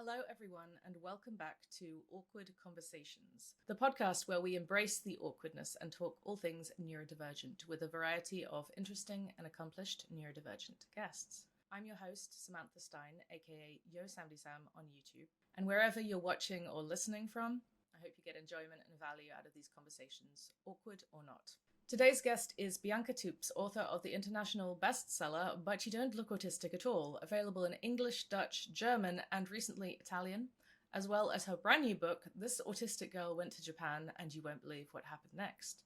Hello, everyone, and welcome back to Awkward Conversations, the podcast where we embrace the awkwardness and talk all things neurodivergent with a variety of interesting and accomplished neurodivergent guests. I'm your host, Samantha Stein, aka Yo Samdy Sam on YouTube, and wherever you're watching or listening from, I hope you get enjoyment and value out of these conversations, awkward or not. Today's guest is Bianca Toeps, author of the international bestseller But You Don't Look Autistic at All, available in English, Dutch, German, and recently Italian, as well as her brand new book, This Autistic Girl Went to Japan and You Won't Believe What Happened Next.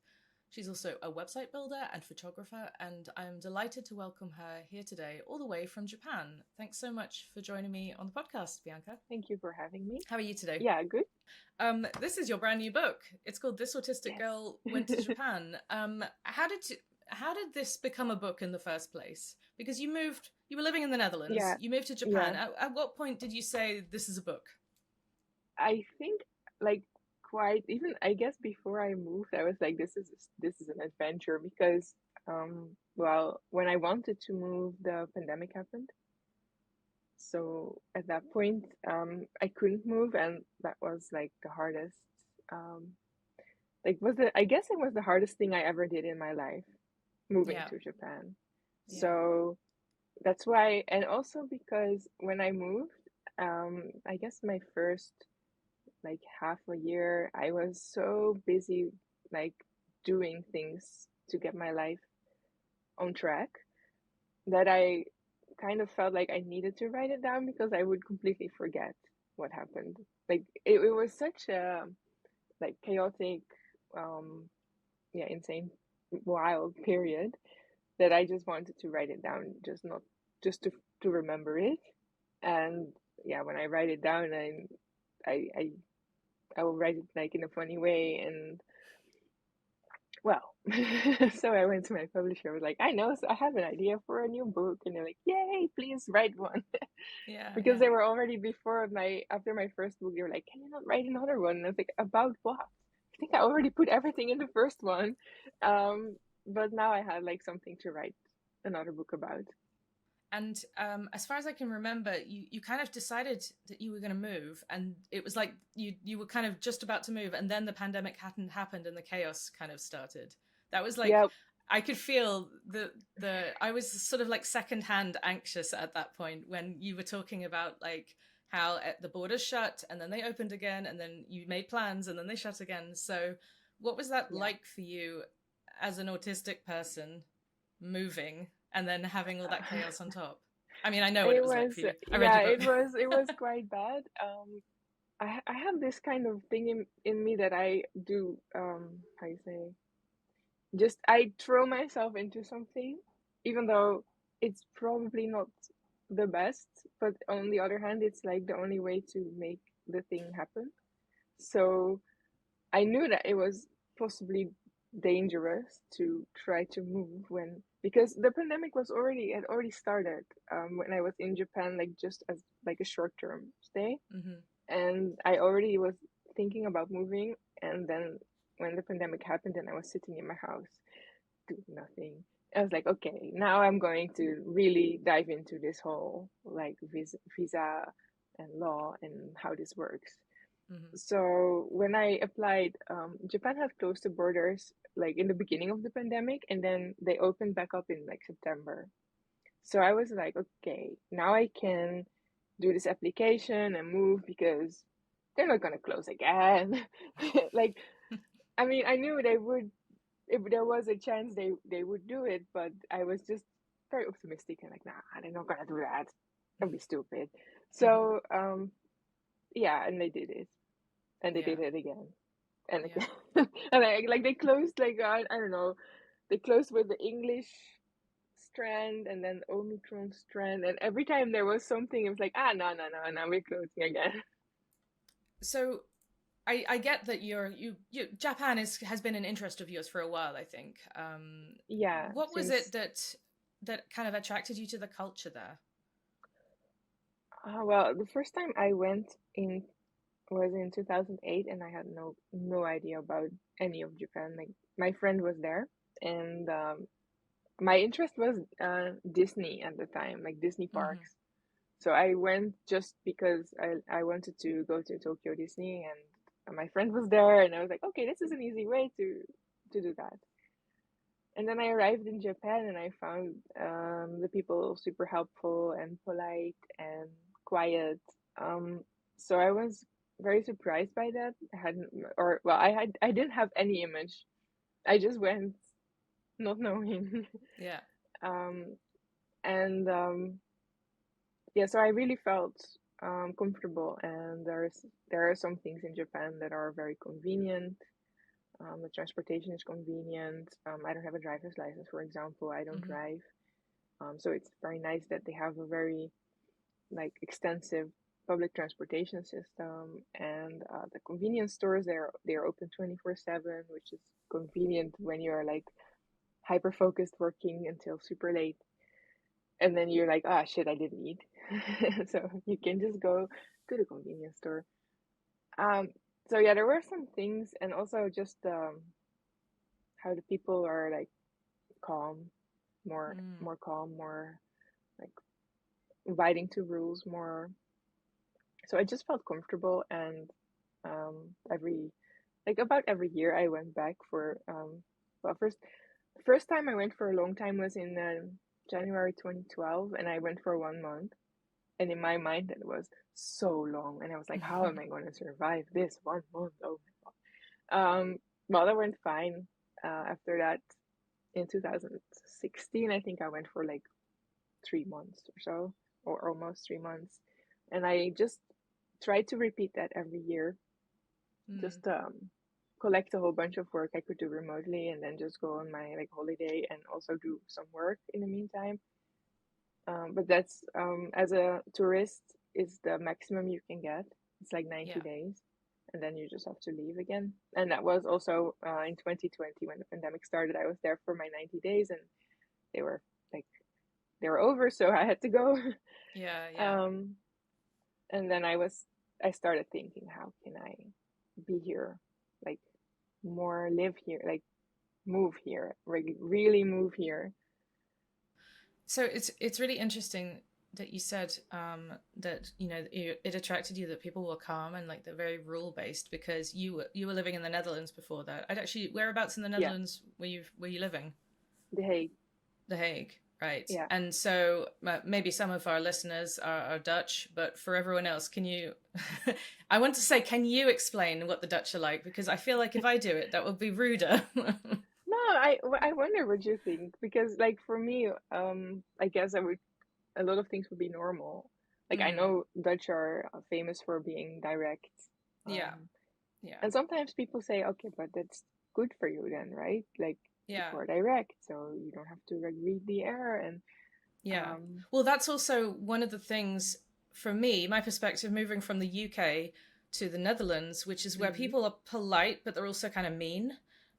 She's also a website builder and photographer, and I'm delighted to welcome her here today, all the way from Japan. Thanks so much for joining me on the podcast, Bianca. Thank you for having me. How are you today? Yeah, good. This is your brand new book. It's called This Autistic Girl Went to Japan. How did this become a book in the first place? Because you were living in the Netherlands, you moved to Japan. Yeah. At what point did you say this is a book? I think quite even I guess before I moved, I was like, this is an adventure because when I wanted to move, the pandemic happened. So at that point, I couldn't move, and that was like the hardest. I guess it was the hardest thing I ever did in my life, moving to Japan. Yeah. So that's why, and also because when I moved, I guess my first half a year, I was so busy doing things to get my life on track that I kind of felt like I needed to write it down because I would completely forget what happened. It was such a chaotic, insane, wild period that I just wanted to write it down, just to remember it. And when I write it down, I will write it in a funny way. And so I went to my publisher. I was like, I have an idea for a new book, and they're like, yay, please write one. Because they were already after my first book, they were like, can you not write another one? And I was like, about what? I think I already put everything in the first one. But now I had something to write another book about. And as far as I can remember, you kind of decided that you were going to move, and it was like you were kind of just about to move, and then the pandemic hadn't happened, and the chaos kind of started. That was I could feel I was sort of secondhand anxious at that point when you were talking about how the borders shut and then they opened again, and then you made plans and then they shut again. So what was that like for you as an autistic person moving and then having all that chaos on top? I mean, I know what it was like for you. I read your book. it was quite bad. I have this kind of thing in me that I do, how you say, just I throw myself into something, even though it's probably not the best, but on the other hand, it's the only way to make the thing happen. So I knew that it was possibly dangerous to try to move because the pandemic had already started when I was in Japan, just as a short-term stay. Mm-hmm. And I already was thinking about moving, and then when the pandemic happened and I was sitting in my house doing nothing, I was like, okay, now I'm going to really dive into this whole visa and law and how this works. Mm-hmm. So when I applied, Japan had closed the borders in the beginning of the pandemic, and then they opened back up in September. So I was like, okay, now I can do this application and move because they're not gonna close again. I mean, I knew they would, if there was a chance they would do it, but I was just very optimistic and nah, they're not gonna do that. That'd be stupid. So and they did it. And they did it again and again. And they closed I don't know, they closed with the English strand and then Omicron strand, and every time there was something, it was no, now we're closing again. So I get that Japan has been an interest of yours for a while, I think. What was it that kind of attracted you to the culture there? Well, the first time I went was in 2008, and I had no idea about any of Japan. My friend was there, and my interest was Disney at the time, Disney parks. So I went just because I wanted to go to Tokyo Disney, and my friend was there, and I was like, okay, this is an easy way to do that. And then I arrived in Japan, and I found the people super helpful and polite and quiet. Um, so I was very surprised by that. I hadn't, or well, I didn't have any image. I just went not knowing. Yeah. um, and yeah, so I really felt comfortable. And there are some things in Japan that are very convenient. The transportation is convenient. I don't have a driver's license, for example. I don't Hmm. drive. So it's very nice that they have a very like extensive public transportation system, and the convenience stores they're open 24/7, which is convenient when you're like hyper focused working until super late, and then you're like, ah, shit, I didn't eat. So you can just go to the convenience store. Um, so yeah, there were some things, and also just how the people are like calm, Mm. more calm, more like inviting to rules, more. So I just felt comfortable, and every like about every year I went back for well, first time I went for a long time was in January 2012, and I went for 1 month. And in my mind, that was so long, and I was like, how am I going to survive this 1 month? Oh my god. Well, that went fine. After that, in 2016, I think I went for like 3 months or so, or almost 3 months, and I just tried to repeat that every year. Mm. Just collect a whole bunch of work I could do remotely, and then just go on my like holiday and also do some work in the meantime. But that's as a tourist is the maximum you can get. It's like 90 Yeah. days, and then you just have to leave again. And that was also in 2020 when the pandemic started. I was there for my 90 days, and they were like they were over, so I had to go. Yeah. Yeah. um, and then I started thinking, how can I be here, like more live here, like move here, really move here. So it's really interesting that you said that it attracted you that people were calm and like they're very rule based because you were living in the Netherlands before that. I'd actually whereabouts in the Yeah, Netherlands were you living? The Hague. The Hague, right? Yeah. And so maybe some of our listeners are Dutch, but for everyone else, can you? I want to say, can you explain what the Dutch are like? Because I feel like if I do it, that would be ruder. No, I wonder what you think, because like for me, I guess I would a lot of things would be normal. Like I Mm, know Dutch are famous for being direct. yeah, Um, yeah, and sometimes people say, okay, but that's good for you then, right? Like yeah. people are direct, so you don't have to like read the air and Yeah. um, Well, that's also one of the things from me, my perspective, moving from the UK to the Netherlands, which is where mhm. people are polite, but they're also kind of mean.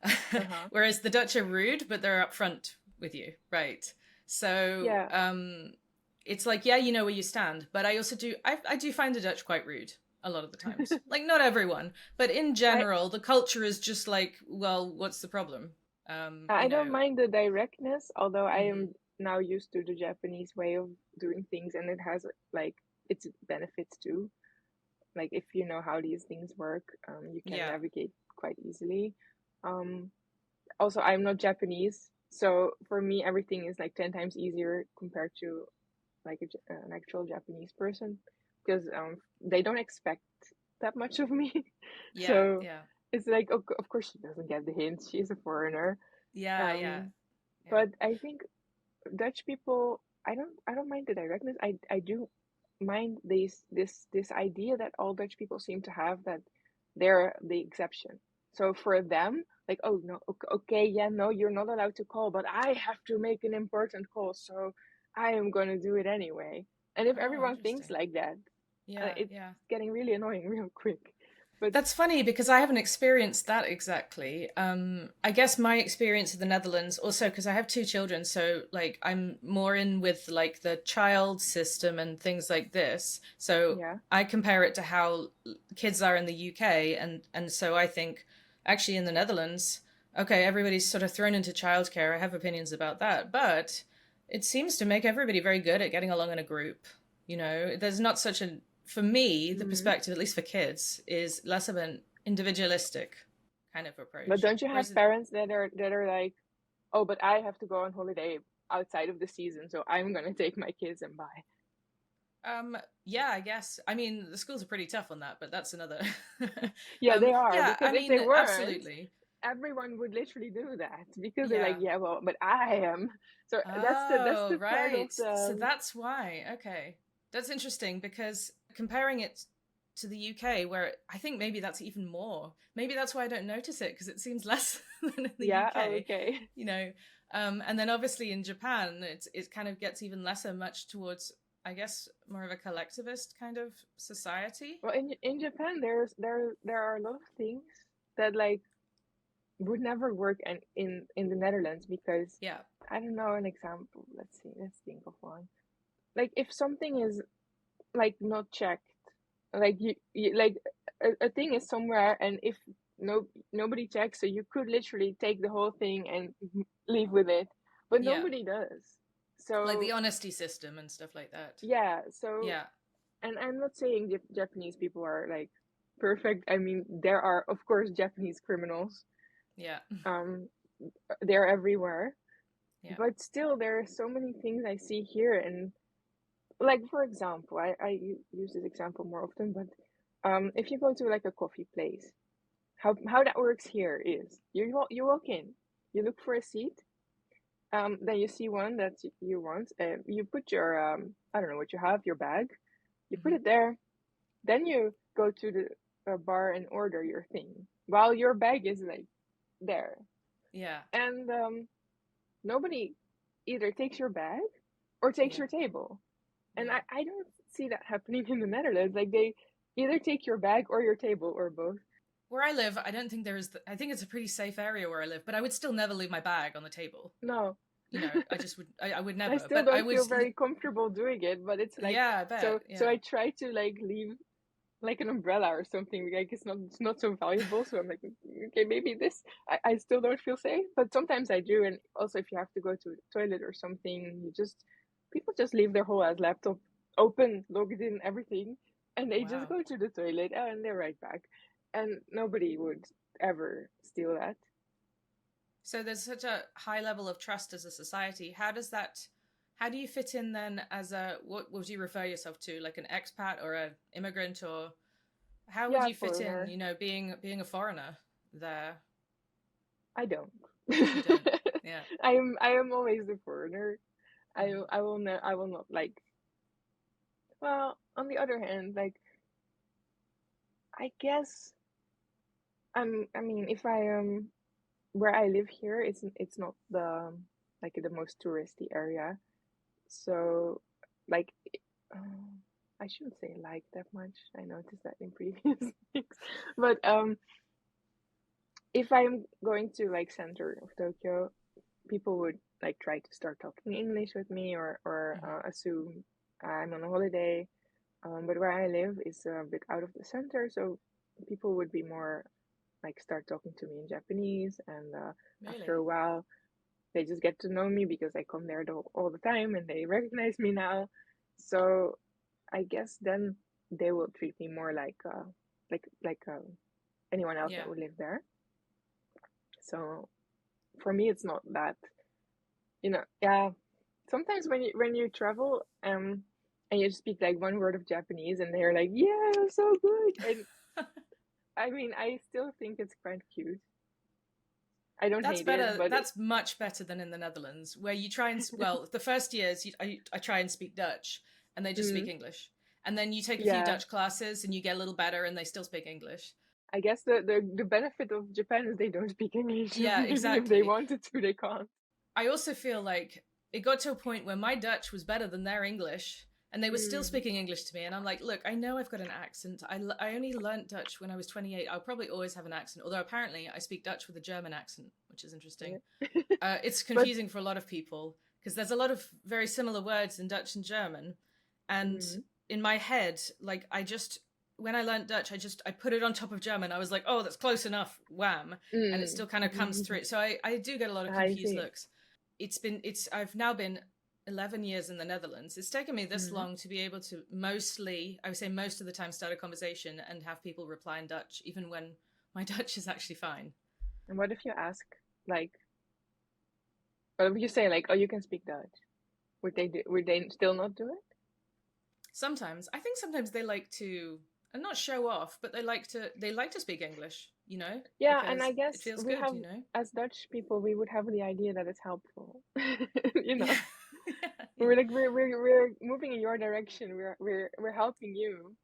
Uh-huh. Whereas the Dutch are rude, but they're upfront with you, right? So Yeah. it's like, yeah, you know where you stand. But I also I do find the Dutch quite rude a lot of the times. Like, not everyone, but in I general, the culture is just like, well, what's the problem? I don't mind the directness, although I Mhm. am now used to the Japanese way of doing things, and it has like its benefits too. Like if you know how these things work, you can Yeah. navigate quite easily. Um, Also, I'm not Japanese, so for me, everything is like 10 times easier compared to like an actual Japanese person, because they don't expect that much of me. Yeah. So Yeah. it's like, of course, she doesn't get the hint. She's a foreigner. Yeah. Yeah. Um, Yeah. but I think Dutch people, I don't mind the directness. I do mind this idea that all Dutch people seem to have, that they're the exception. So for them, like, oh no, okay, yeah, no, you're not allowed to call, but I have to make an important call, so I am gonna do it anyway. And if Oh, everyone thinks interesting. like that, Yeah, it's yeah. getting really annoying real quick. But That's funny because I haven't experienced that exactly. I guess my experience of the Netherlands also because I have two children, so like I'm more in with like the child system and things like this. So yeah, I compare it to how kids are in the UK, and so I think actually in the Netherlands, okay, everybody's sort of thrown into childcare. I have opinions about that, but it seems to make everybody very good at getting along in a group. You know, there's not such a, for me, the Mm. perspective, at least for kids, is less of an individualistic kind of But approach. don't you Whereas, have parents that are like, oh, but I have to go on holiday outside of the season, so I'm gonna take my kids and buy. yeah, I guess. I mean, the schools are pretty tough on that, but that's another. Yeah, they are, Yeah, I because if they mean, weren't, absolutely. everyone would literally do that because they're like, Yeah. yeah, well, but I am. So that's Oh, the part of right. So the that's why. Okay. That's interesting because comparing it to the UK, where I think maybe that's even more. Maybe that's why I don't notice it because it seems less than in the yeah, oh, UK, okay. you know. And then obviously in Japan, it kind of gets even lesser, much towards, I guess, more of a collectivist kind of society. Well, in Japan, there are a lot of things that like would never work in the Netherlands because Yeah. I don't know an example. Let's see. Let's think of one. Like if something is like not checked, like you like a thing is somewhere, and if nobody checks, so you could literally take the whole thing and leave with it, but Yeah. nobody does. Like the So honesty system and stuff like that. yeah, so Yeah. and I'm not saying Japanese people are like perfect. I mean, there are of course Japanese criminals. Yeah. Um, they're everywhere, Yeah. but still there are so many things I see here, and like for example, use this example more often, but if you go to like a coffee place, how that works here is you walk in, you look for a seat, then you see one that you want, you put your I don't know what you have, your bag, you put Hmm. it there, then you go to the bar and order your thing while your bag is like there, Yeah. and nobody either takes your bag or takes Yeah. your table. And Yeah. I don't see that happening in the Netherlands. Like they either take your bag or your table or both. Where I live, I don't think there is. I think it's a pretty safe area where I live, but I would still never leave my bag on the table. No. You know, I just would. I would I never. still But I don't would. feel very comfortable doing it, but it's like Yeah, I bet. so Yeah. I try to like leave like an umbrella or something. Like it's not so valuable. So I'm like, okay, maybe this I still don't feel safe, but sometimes I do. And also if you have to go to the toilet or something, you just people just leave their whole ass laptop open, logged in, everything, and they just Wow. go to the toilet and they're right back. And nobody would ever steal that. So there's such a high level of trust as a society. How does that? How do you fit in then as a? What would you refer yourself to? Like an expat or an immigrant, or how would Yeah, you fit in? foreigner. You know, being a foreigner there. I don't. You don't. Yeah. I am always the foreigner. Mm-hmm. I will not like. Well, on the other hand, like I guess I mean, if I am where I live here, it's not the like the most touristy area, so like I shouldn't say like that much. I noticed that in previous things, but if I'm going to like center of Tokyo, people would like try to start talking English with me or Mm-hmm. assume I'm on a holiday. But where I live is a bit out of the center, so people would be more like start talking to me in Japanese, and after Really? a while, they just get to know me because I come there all the time and they recognize me now. So I guess then they will treat me more like anyone else Yeah. that would live there. So for me, it's not that yeah. Sometimes when you travel and you speak like one word of Japanese and they're like, yeah, so good. And I mean, I still think it's quite cute. I don't That's hate it, better. but That's much better than in the Netherlands, where you try and well, the first years I try and speak Dutch, and they just speak mm, English, and then you take a few yeah, Dutch classes, and you get a little better, and they still speak English. I guess the benefit of Japan is they don't speak English, so Yeah, even if they exactly. wanted to, they can't. I also feel like it got to a point where my Dutch was better than their English, and they were still Mm, speaking English to me. And I'm like, look, I know I've got an accent. I only learnt Dutch when I was 28. I'll probably always have an accent, although apparently I speak Dutch with a German accent, which is interesting. yeah. It's But confusing for a lot of people because there's a lot of very similar words in Dutch and German. And mm, in my head, like when I learned Dutch, I put it on top of German. I was like, oh, that's close enough, wham, and it mm, still kind of comes through. So I do get a lot of I confused see. looks. I've now been 11 years in the Netherlands. It's taken me this Mm-hmm. long to be able to mostly, I would say most of the time, start a conversation and have people reply in Dutch, even when my Dutch is actually fine. And what if you ask, like, what if you say, like, oh, you can speak Dutch? Would they still not do it? Sometimes, I think sometimes they like to, and not show off, but they like to speak English, Yeah, and because I it guess feels we good, have, as Dutch people, we would have the idea that it's helpful. You know, Yeah, yeah, yeah. we're like we're moving in your direction. We're helping you.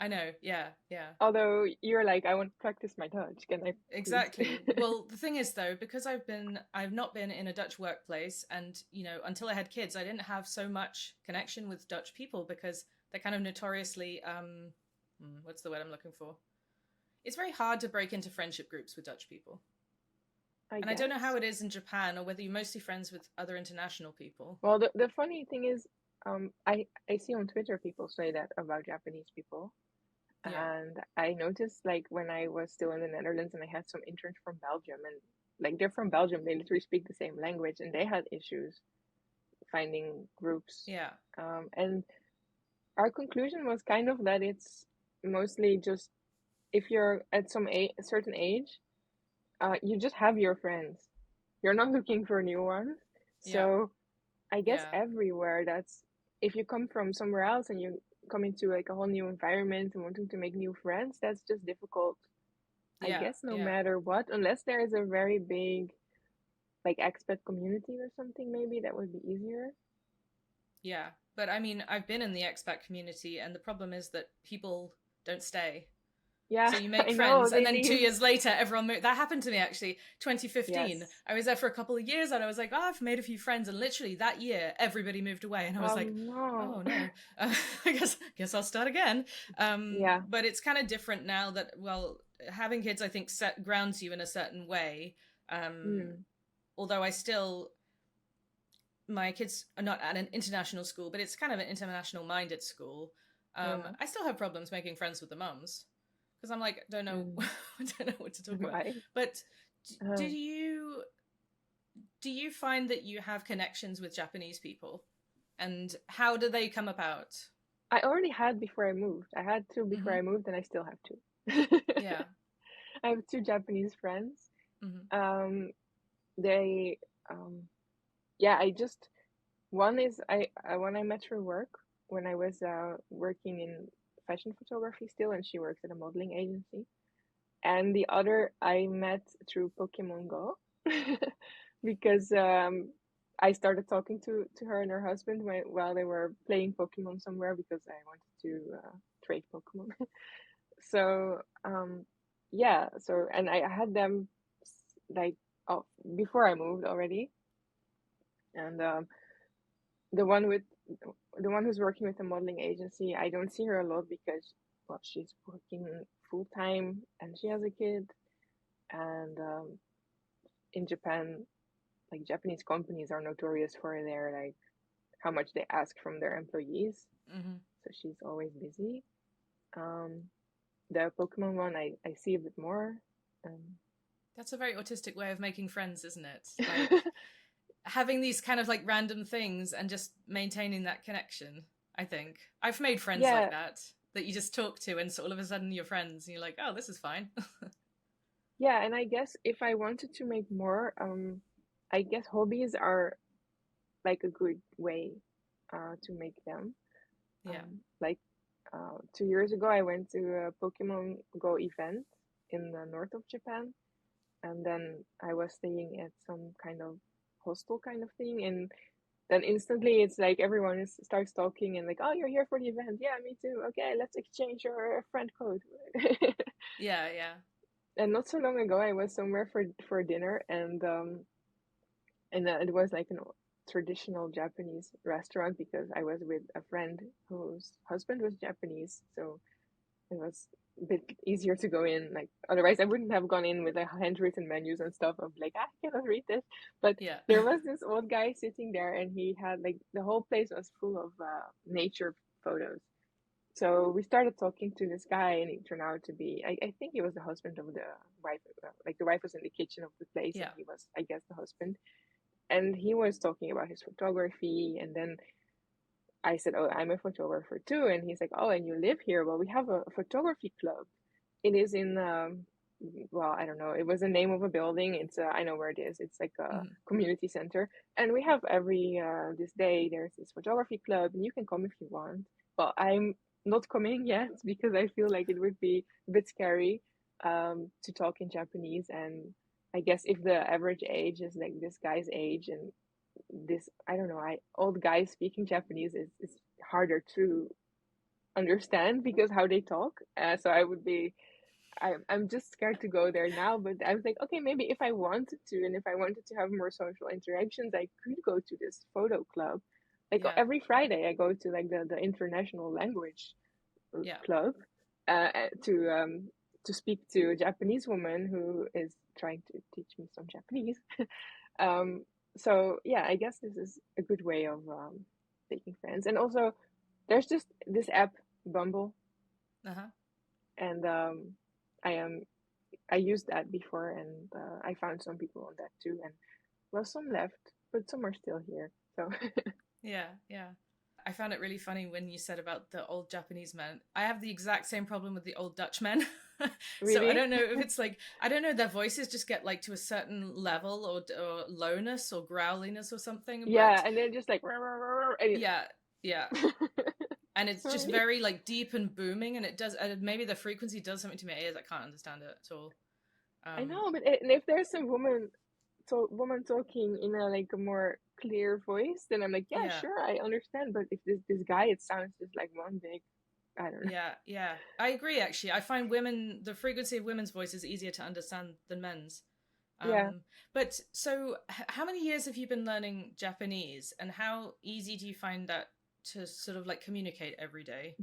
I know. Yeah, yeah. Although you're like, I want to practice my Dutch. Can I please? Exactly. Well, the thing is though, because I've not been in a Dutch workplace, and until I had kids, I didn't have so much connection with Dutch people because they're kind of notoriously what's the word I'm looking for? It's very hard to break into friendship groups with Dutch people. I And I don't know how guess. it is in Japan, or whether you're mostly friends with other international people. Well, the funny thing is, I see on Twitter people say that about Japanese people. Yeah. And I noticed, like, when I was still in the Netherlands and I had some interns from Belgium, and like they're from Belgium, they literally speak the same language, and they had issues finding groups. Yeah. And our conclusion was kind of that it's mostly just if you're at a certain age, you just have your friends. You're not looking for new ones. Yeah. So I guess Yeah. everywhere that's if you come from somewhere else and you come into like a whole new environment and wanting to make new friends, that's just difficult. I Yeah. guess no Yeah. matter what, unless there is a very big like expat community or something, maybe that would be easier. Yeah. But I mean, I've been in the expat community, and the problem is that people don't stay. Yeah, So you make I know friends, and they then 2 leave. years later, everyone moved. That happened to me actually, Yes. 2015. I was there for a couple of years, and I was like, oh, I've made a few friends, and literally that year, everybody moved away, and I was like, No. oh no, I guess I'll start again. Yeah. But it's kind of different now that, well, having kids, I think, grounds you in a certain way. Um, Mm. Although my kids are not at an international school, but it's kind of an international minded school. Yeah. I still have problems making friends with the mums because I'm like, don't know, Mm. I don't know what to talk about. Why? But do Uh, you find that you have connections with Japanese people, and how do they come about? I already had before I moved. I had two before Mm-hmm. I moved, and I still have two. Yeah. I have two Japanese friends. Mm-hmm. Um, they, yeah, I just one is when I met her work when I was working in fashion photography still, and she works at a modeling agency. And the other I met through Pokemon Go because I started talking to her and her husband while they were playing Pokemon somewhere because I wanted to trade Pokemon. So yeah, so and I had them like oh, before I moved already, and the one with the one who's working with the modeling agency, I don't see her a lot because well, she's working full time and she has a kid, and in Japan, like Japanese companies are notorious for their like how much they ask from their employees. Mm-hmm. So she's always busy. Um, the Pokemon one, I see a bit more. Um, That's a very autistic way of making friends, isn't it? Like having these kind of like random things and just maintaining that connection. I think I've made friends like yeah, that you just talk to, and so all of a sudden you're friends, and you're like, oh, this is fine. yeah, and I guess if I wanted to make more, I guess hobbies are like a good way to make them. Yeah. Like 2 years ago, I went to a Pokemon Go event in the north of Japan, and then I was staying at some kind of hostel kind of thing, and then instantly it's like starts talking and like, oh, you're here for the event? Yeah, me too. Okay, let's exchange your friend code. Yeah, yeah. And not so long ago, I was somewhere for dinner, and it was like a traditional Japanese restaurant because I was with a friend whose husband was Japanese, so it was a bit easier to go in. Like otherwise, I wouldn't have gone in with the handwritten menus and stuff of like I cannot read this. But Yeah. there was this old guy sitting there, and he had like the whole place was full of nature photos. So we started talking to this guy, and it turned out to be I think he was the husband of the wife. Like the wife was in the kitchen of the place, and Yeah. he was I guess the husband. and he was talking about his photography, and then I said, "Oh, I'm a photographer too." And he's like, "Oh, and you live here? Well, we have a photography club. It is in well, I don't know. It was the name of a building. It's I know where it is. It's like a Hmm. community center, and we have every this day there's this photography club, and you can come if you want. Well, I'm not coming yet because I feel like it would be a bit scary to talk in Japanese, and I guess if the average age is like this guy's age, and this I don't know, I old guys speaking Japanese is harder to understand because how they talk. So I would be I'm just scared to go there now, but I was like, okay, maybe if I wanted to, and if I wanted to have more social interactions, I could go to this photo club. Like Yeah. every Friday, I go to like the international language Yeah. club to speak to a Japanese woman who is trying to teach me some Japanese. um, so yeah, I guess this is a good way of making friends. And also, there's just this app, Bumble, Uh-huh. and I am I used that before, and I found some people on that too, and well, some left, but some are still here. So Yeah. Yeah. I found it really funny when you said about the old Japanese men. I have the exact same problem with the old Dutch men. So I really, don't know if it's like, I don't know, their voices just get like to a certain level or lowness or growliness or something. yeah, But and then just like "Rah, rah, rah, rah," and yeah, yeah. And it's just sorry. very like deep and booming. And it does, maybe the frequency does something to my ears. I can't understand it at all. I Um, know, but and if there's a woman talking in a like a more clear voice, then I'm like, yeah, yeah. sure, I understand. But if this guy, it sounds just like one big, I don't know. Yeah, yeah. I agree actually. I find the frequency of women's voice is easier to understand than men's. Yeah. But so how many years have you been learning Japanese and how easy do you find that to sort of like communicate every day?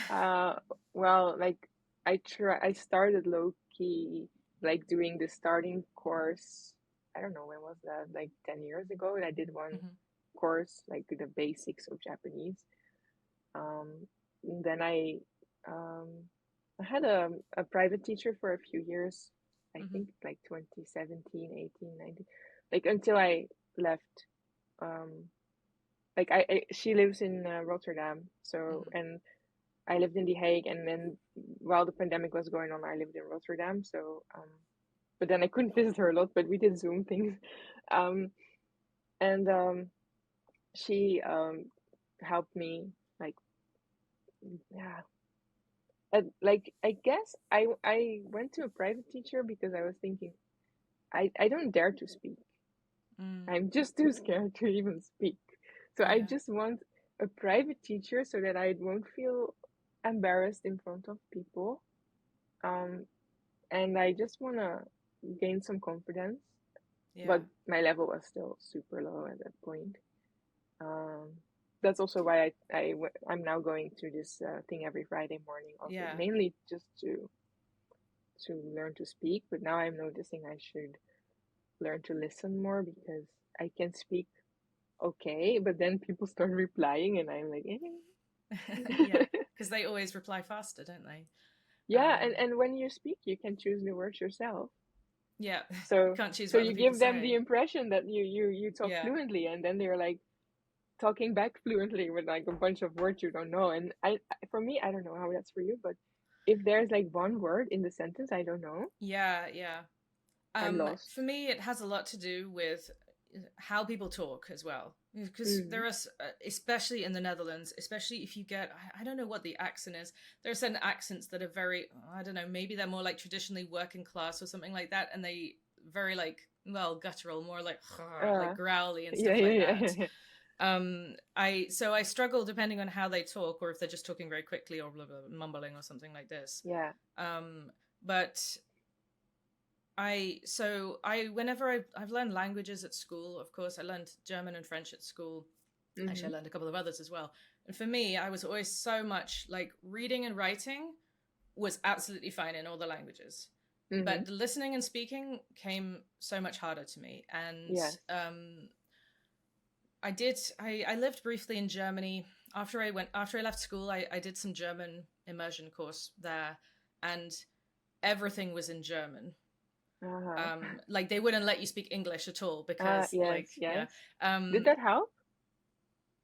Uh, well, like I started low key, like doing the starting course. I don't know when was that, like 10 years ago, and I did one Hmm. course, like the basics of Japanese. Then um, I had a private teacher for a few years, I Hmm. think like 2017, 18, 19, like until I left. Um, like she lives in Rotterdam, so, Hmm. and I lived in The Hague, and then while the pandemic was going on, I lived in Rotterdam. So, but then I couldn't visit her a lot, but we did Zoom things. Um, and she helped me, like, yeah, like I guess I went to a private teacher because I was thinking I don't dare to speak. Mm, I'm just too scared to even speak. So I yeah. just want a private teacher so that I won't feel embarrassed in front of people. Um, and I just want to gain some confidence. Yeah. But my level was still super low at that point. Um, that's also why I'm now going to this thing every Friday morning, also Yeah. mainly just to learn to speak. But now I'm noticing I should learn to listen more because I can speak okay, but then people start replying, and I'm like, Yeah. eh. Because they always reply faster, don't they? Yeah, Um, and when you speak, you can choose the words yourself. yeah. You So can't choose so what other you people give them the say. impression that you talk Yeah. fluently, and then they're like talking back fluently with like a bunch of words you don't know. And for me, I don't know how that's for you, but if there's like one word in the sentence I don't know, Yeah. Yeah. I'm lost. For me, it has a lot to do with how people talk as well. Because Mm. there are, especially in the Netherlands, especially if you get, I don't know what the accent is. There are certain accents that are very, I don't know, maybe they're more like traditionally working class or something like that. And they very like, well, guttural, more like Uh, growly and yeah, stuff like yeah, that. yeah, I struggle depending on how they talk or if they're just talking very quickly or blah, blah, mumbling or something like this. yeah. Um, but whenever I've learned languages at school, of course, I learned German and French at school. Actually, Mhm, I learned a couple of others as well. And for me, I was always so much like reading and writing was absolutely fine in all the languages. mhm. But the listening and speaking came so much harder to me. And Yes. I lived briefly in Germany. After I left school, I did some German immersion course there, and everything was in German. Uh-huh. Like they wouldn't let you speak English at all because like, Yes, yeah. yes. Did Um, that help?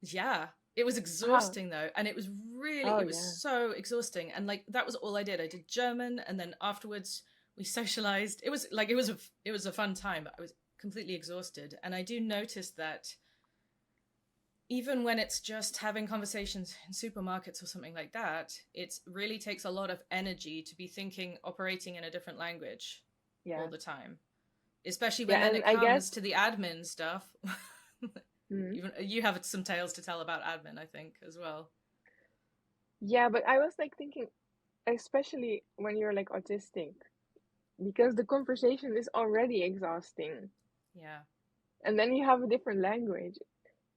yeah, it was Oh, exhausting though. And oh it was yeah. so exhausting. And like, that was all I did. I did German. And then afterwards we socialized. It was like, it was a fun time, but I was completely exhausted. And I do notice that even when it's just having conversations in supermarkets or something like that, it really takes a lot of energy to be thinking, operating in a different language all Yeah. the time, especially when Yeah, then and it I comes guess to the admin stuff. mm, Even you have some tales to tell about admin, I think, as well. yeah, but I was like thinking, especially when you're like autistic, because the conversation is already exhausting, Yeah. and then you have a different language.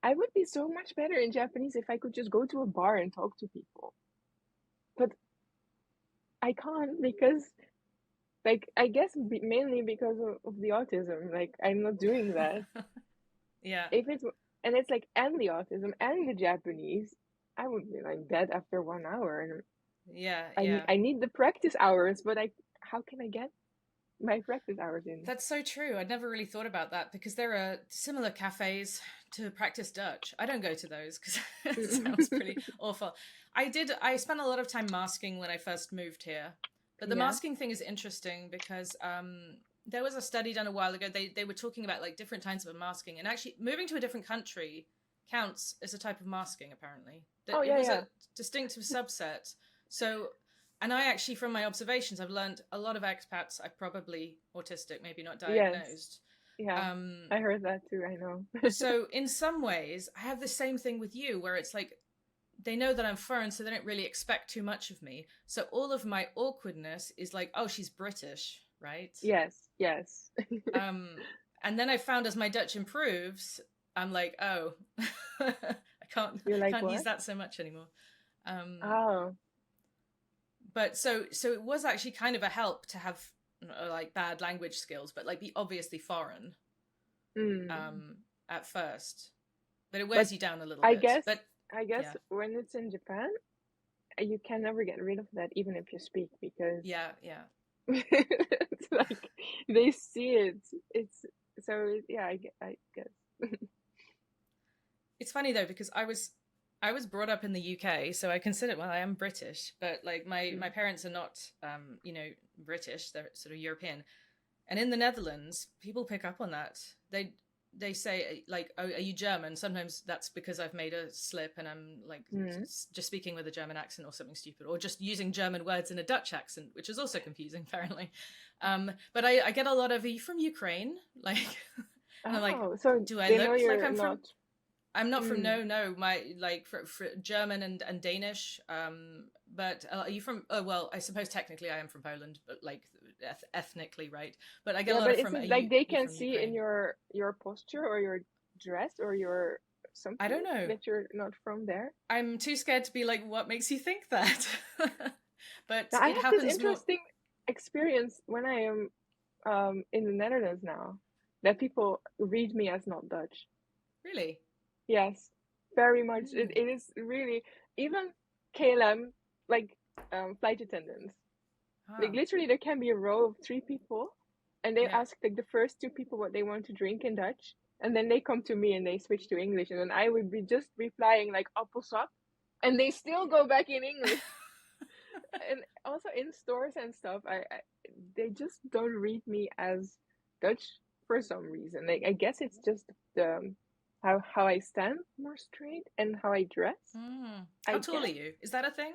I would be so much better in Japanese if I could just go to a bar and talk to people. But I can't because, like, I guess mainly because of the autism. Like, I'm not doing that. Yeah. If it's and it's like and the autism and the Japanese, I would be like dead after 1 hour. And Yeah, yeah. I need the practice hours, but I how can I get my practice hours in? That's so true. I'd never really thought about that because there are similar cafes to practice Dutch. I don't go to those because it sounds pretty awful. I spent a lot of time masking when I first moved here. But the Yeah. masking thing is interesting because there was a study done a while ago. They were talking about like different types of masking, and actually moving to a different country counts as a type of masking, apparently. Oh It yeah, was yeah. a distinctive subset. So, and I actually, from my observations, I've learned a lot of expats are probably autistic, maybe not Yes. diagnosed. Yeah. Um, I heard that too, I know. so, in some ways, I have the same thing with you, where it's like they know that I'm foreign, so they don't really expect too much of me. So, all of my awkwardness is like, oh, she's British, right? Yes, yes. Um, and then I found as my Dutch improves, I'm like, oh, You're I like, can't use what? that so much anymore. Um, Oh. but so it was actually kind of a help to have like bad language skills, but like be obviously foreign Mm. um, at first. But it But wears you down a little I bit. guess But I guess yeah, when it's in Japan, you can never get rid of that even if you speak because yeah, yeah. it's like they see it. It's yeah, I guess. It's funny though because I was brought up in the UK, so I consider well I am British, but like my Mm. parents are not you know British; they're sort of European. And in the Netherlands, people pick up on that. They say like, "Oh, are you German?" Sometimes that's because I've made a slip and I'm like Mm. just speaking with a German accent or something stupid, or just using German words in a Dutch accent, which is also confusing apparently. But I get a lot of, "Are you from Ukraine?" Like, and I'm like, Oh, so "Do I they know look like you're I'm from?" not. I'm not from Mm. no my like for German and Danish. But are you from? Oh well, I suppose technically I am from Poland, but like ethnically, right? But I get a Yeah, lot but of it's from. Are like they you can from see in Ukraine? your posture or your dress or your I something don't know. that you're not from there. I'm too scared to be like, what makes you think that? But Now, I it have this happens more. interesting experience when I am in the Netherlands now, that people read me as not Dutch. Really? Yes, very much. Mm. It is really even KLM, like flight attendants. Like Ah, literally, there can be a row of three people, and they yeah. ask like the first two people what they want to drink in Dutch, and then they come to me and they switch to English, and then I would be just replying like appelsap, and they still go back in English. And also in stores and stuff, they just don't read me as Dutch for some reason. Like I guess it's just the how I stand more straight and how I dress. Mm. How I tall are guess. you? Is that a thing?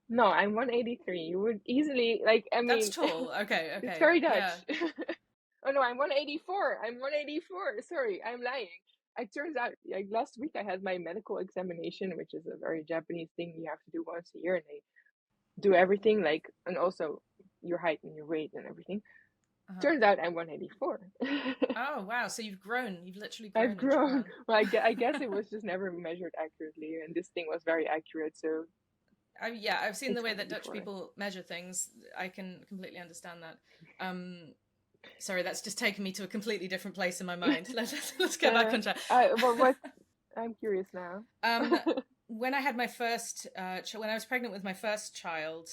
No, I'm 183. You would easily like. I That's mean, tall. Okay, it's okay. very Yeah. Dutch. Oh no, I'm 184. I'm 184. Sorry, I'm lying. It turns out, like last week, I had my medical examination, which is a very Japanese thing you have to do once a year, and they do everything like, and also your height and your weight and everything. Uh-huh. Turns out I'm 184. Oh wow! So you've grown. You've literally I've grown in grown. Japan. Well, I guess it was just never measured accurately, and this thing was very accurate, so Yeah, I've seen the it's way that Dutch 184. people measure things. I can completely understand that. Um, sorry, that's just taken me to a completely different place in my mind. Let's get back Uh, on track. what? I'm curious now. Um, when I had my first, when I was pregnant with my first child,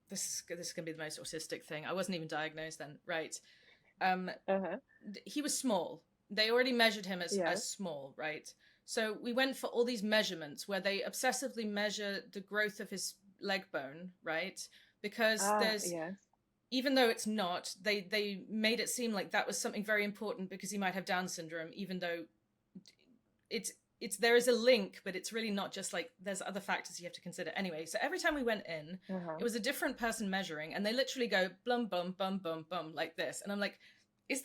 this is gonna be the most autistic thing. I wasn't even diagnosed then, right? Uh-huh. He was small. They already measured him Yes. as small, right? So we went for all these measurements where they obsessively measure the growth of his leg bone, right? Because there's, Yes. even though it's not, they made it seem like that was something very important because he might have Down syndrome, even though it's there is a link, but it's really not. Just like there's other factors you have to consider anyway. So every time we went in, Uh-huh. it was a different person measuring, and they literally go blum bum bum bum bum like this, and I'm like, is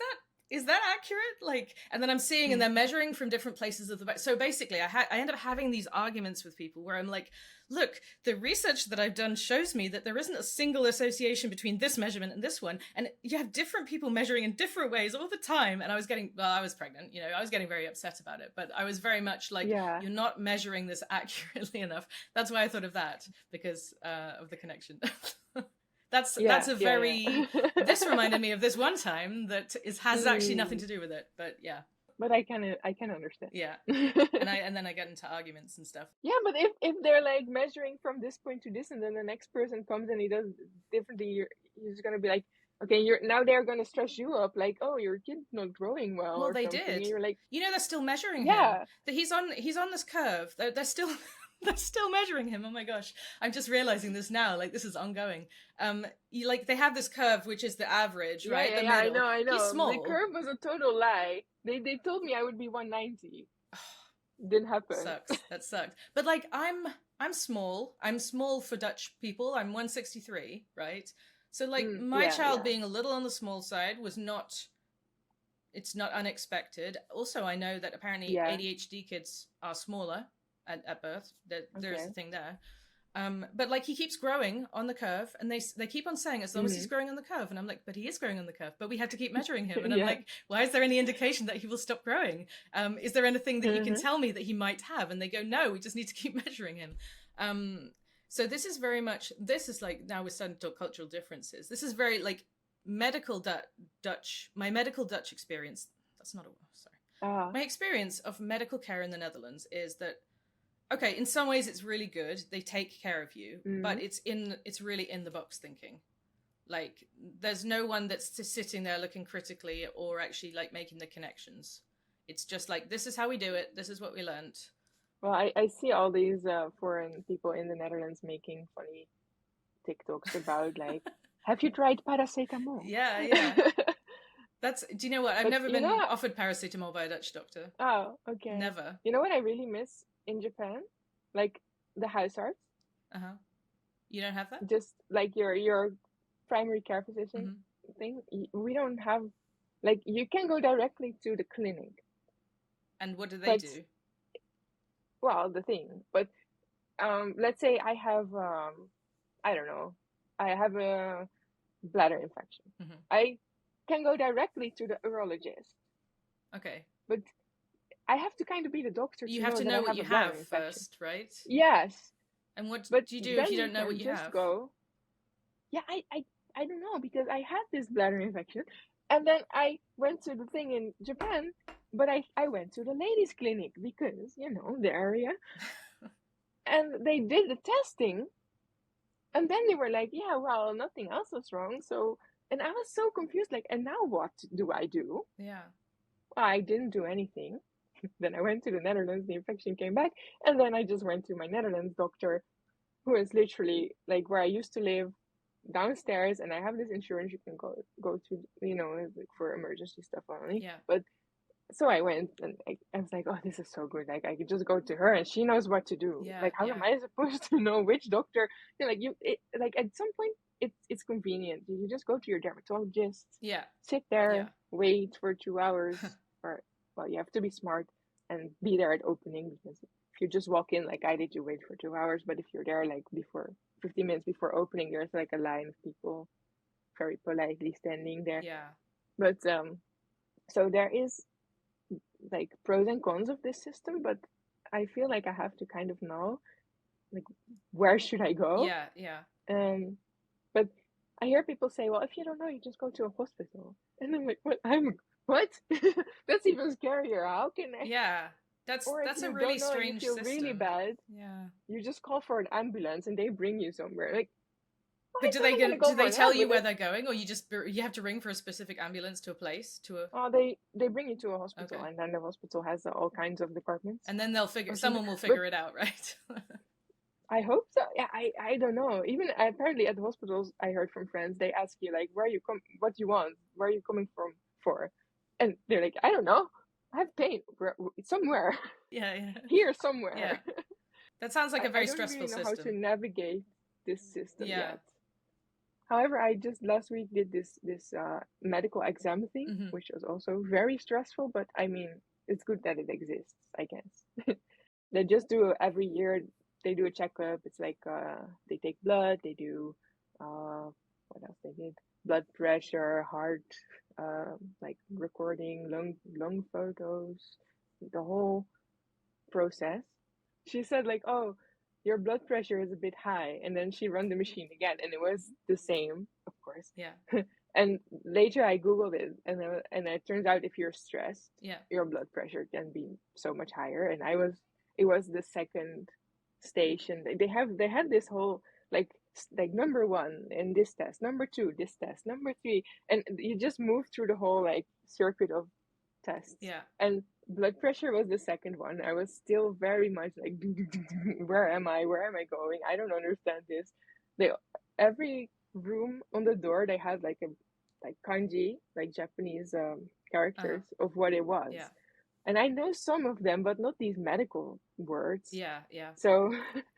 that accurate? Like, and then I'm seeing, and they're measuring from different places of the body. So basically, I end up having these arguments with people where I'm like, look, the research that I've done shows me that there isn't a single association between this measurement and this one, and you have different people measuring in different ways all the time. And I was pregnant, I was getting very upset about it, but I was very much like, Yeah. you're not measuring this accurately enough. That's why I thought of that, because of the connection. That's a very this reminded me of this one time that has actually nothing to do with it, but yeah. But I can understand. Yeah. and then I get into arguments and stuff. Yeah, but if they're like measuring from this point to this, and then the next person comes and he does differently, you're just gonna be like, okay, they're gonna stress you up, like, oh, your kid's not growing well. Well, or they something. did. And you're like, they're still measuring yeah. him. That he's on this curve. They're still they're still measuring him. Oh my gosh, I'm just realizing this now. Like, this is ongoing. They have this curve, which is the average, right? Yeah, I know. He's small. The curve was a total lie. They told me I would be 190. Didn't happen. That sucked. But like, I'm small. I'm small for Dutch people. I'm 163, right? So like, my child being a little on the small side was not. It's not unexpected. Also, I know that apparently ADHD kids are smaller at birth. There's a thing there. But like, he keeps growing on the curve, and they keep on saying as long as he's growing on the curve, and I'm like, but he is growing on the curve, but we had to keep measuring him, and I'm like, why is there any indication that he will stop growing? Is there anything that you can tell me that he might have? And they go, no, we just need to keep measuring him. So this is like, now we're starting to talk cultural differences. This is very like medical Dutch. My medical Dutch experience. That's not a sorry. My experience of medical care in the Netherlands is that, okay, in some ways it's really good. They take care of you, but it's really in the box thinking. Like, there's no one that's just sitting there looking critically or actually like making the connections. It's just like, this is how we do it. This is what we learned. Well, I see all these foreign people in the Netherlands making funny TikToks about like, have you tried paracetamol? Yeah. Do you know what? I've never been offered paracetamol by a Dutch doctor. Oh, okay. Never. You know what I really miss in Japan? Like the house arts. You don't have that? Just like your primary care physician thing. We don't have, like, you can go directly to the clinic. And what do they do? Well, the thing. But let's say I have, I don't know, I have a bladder infection. I can go directly to the urologist. Okay. But I have to kind of be the doctor. You have to know what you have first, right? Yes. And what do you do if you don't know what you have? Yeah, I don't know, because I had this bladder infection, and then I went to the thing in Japan, but I went to the ladies' clinic because, the area. And they did the testing, and then they were like, yeah, well, nothing else was wrong. So, and I was so confused, like, and now what do I do? Yeah. Well, I didn't do anything. Then I went to the Netherlands, the infection came back, and then I just went to my Netherlands doctor, who is literally like where I used to live, downstairs, and I have this insurance you can go to, like for emergency stuff only. Yeah. But so I went, and I was like, oh, this is so good. Like, I could just go to her, and she knows what to do. Yeah, like, how am I supposed to know which doctor? Like at some point, it's convenient. You just go to your dermatologist. Yeah. Sit there, wait for 2 hours, or well, you have to be smart and be there at opening, because if you just walk in like I did, you wait for 2 hours. But if you're there like before 15 minutes before opening, there's like a line of people very politely standing there. Yeah. But so there is like pros and cons of this system, but I feel like I have to kind of know, like, where should I go? Yeah. But I hear people say, well, if you don't know, you just go to a hospital. And I'm like, what? That's even scarier. How can I? Yeah. That's a really strange system. Really bad. Yeah. You just call for an ambulance and they bring you somewhere. Like, But do I'm not gonna go do for they an tell you where ambulance. they're going, or you have to ring for a specific ambulance to a place to a? They bring you to a hospital, Okay, and then the hospital has all kinds of departments and then or something. someone will But figure it out, right? I hope so. Yeah, I don't know. Even apparently at the hospitals, I heard from friends, they ask you like, where you come, what you want, where are you coming from for, and they're like, I don't know, I have pain somewhere, Yeah, yeah, here yeah. somewhere. That sounds like a I very don't really stressful know how to system. navigate this system Yeah. yet. However, I just last week did this medical exam thing, Hmm. which was also very stressful. But I mean, it's good that it exists, I guess. They just do every year. They do a checkup. It's like they take blood. They do what else they did? Blood pressure, heart, like recording, lung photos, the whole process. She said like, "Oh, your blood pressure is a bit high," and then she run the machine again, and it was the same, of course. Yeah. And later I googled it, and it turns out if you're stressed, Yeah. your blood pressure can be so much higher. And it was the second station. They had this whole like number one in this test, number two this test, number three, and you just move through the whole like circuit of tests. Yeah. And blood pressure was the second one. I was still very much like, where am I? Where am I going? I don't understand this. They every room on the door they had like a like kanji, like Japanese Uh-huh. characters of what it was. Yeah. And I know some of them, but not these medical words. Yeah. Yeah. So